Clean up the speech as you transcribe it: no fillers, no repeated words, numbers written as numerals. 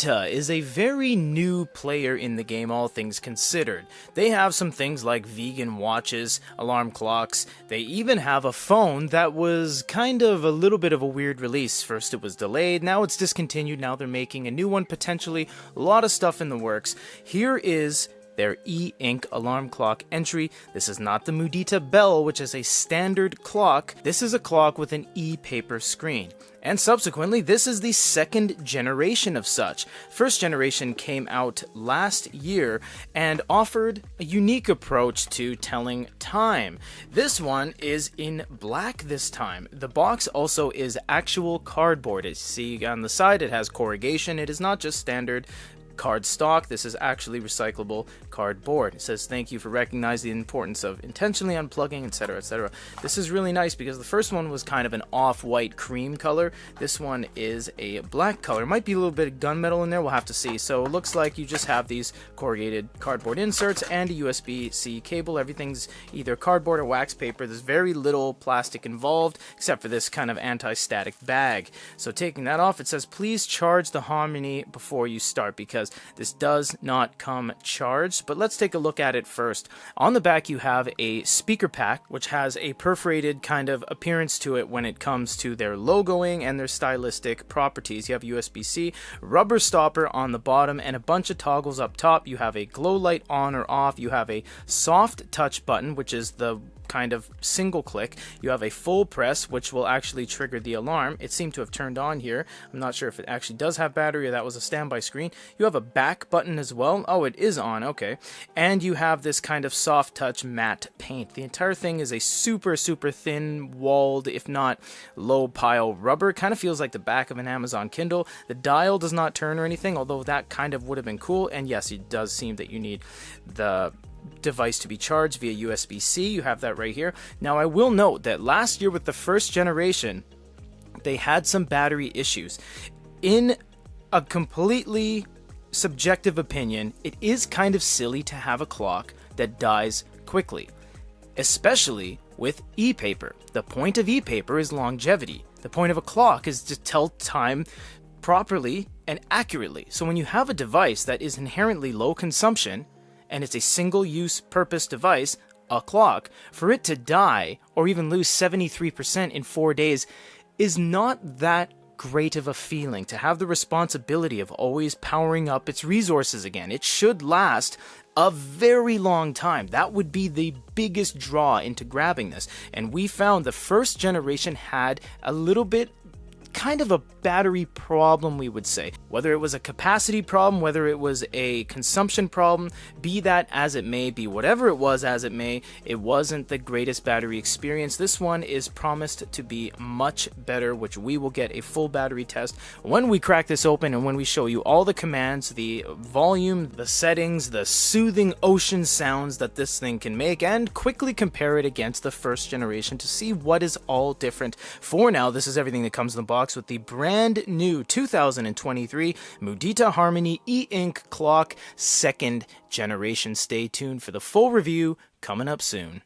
Mudita is a very new player in the game, all things considered. They have some things like vegan watches, alarm clocks. They even have a phone that was kind of a little bit of a weird release. First it was delayed, now it's discontinued, now they're making a new one potentially. A lot of stuff in the works. Here is their EINK alarm clock entry. This is not the Mudita Bell, which is a standard clock. This is a clock with an e-paper screen. And subsequently, this is the second generation of such. First generation came out last year and offered a unique approach to telling time. This one is in black this time. The box also is actual cardboard. As you see on the side, it has corrugation. It is not just standard card stock. This is actually recyclable cardboard. It says thank you for recognizing the importance of intentionally unplugging, etc., etc. This is really nice because the first one was kind of an off-white cream color. This one is a black color. Might be a little bit of gunmetal in there, we'll have to see. So it looks like you just have these corrugated cardboard inserts and a USB-C cable. Everything's either cardboard or wax paper. There's very little plastic involved except for this kind of anti-static bag. So taking that off, it says please charge the Harmony before you start, because this does not come charged. But let's take a look at it first. On the back you have a speaker pack which has a perforated kind of appearance to it when it comes to their logoing and their stylistic properties. You have USB-C, rubber stopper on the bottom, and a bunch of toggles up top. You have a glow light on or off. You have a soft touch button, which is the kind of single click. You have a full press, which will actually trigger the alarm. It seemed to have turned on here. I'm not sure if it actually does have battery or that was a standby screen. You have a back button as well. Oh, it is on, okay. And you have this kind of soft touch matte paint. The entire thing is a super thin walled, if not low pile rubber. Kind of feels like the back of an Amazon Kindle. The dial does not turn or anything, although that kind of would have been cool. And yes, it does seem that you need the device to be charged via USB-C. You have that right here. Now I will note that last year with the first generation, they had some battery issues. In a completely subjective opinion, it is kind of silly to have a clock that dies quickly, especially with e-paper. The point of e-paper is longevity. The point of a clock is to tell time properly and accurately. So when you have a device that is inherently low consumption, and it's a single-use purpose device, a clock, for it to die or even lose 73% in 4 days is not that great of a feeling. To have the responsibility of always powering up its resources again. It should last a very long time. That would be the biggest draw into grabbing this. And we found the first generation had a little bit kind of a battery problem, we would say. Whether it was a capacity problem, whether it was a consumption problem, be that as it may, be whatever it was as it may, it wasn't the greatest battery experience. This one is promised to be much better, which we will get a full battery test when we crack this open and when we show you all the commands, the volume, the settings, the soothing ocean sounds that this thing can make, and quickly compare it against the first generation to see what is all different. For now, this is everything that comes in the box with the brand new 2023 Mudita Harmony EINK Clock 2nd generation. Stay tuned for the full review coming up soon.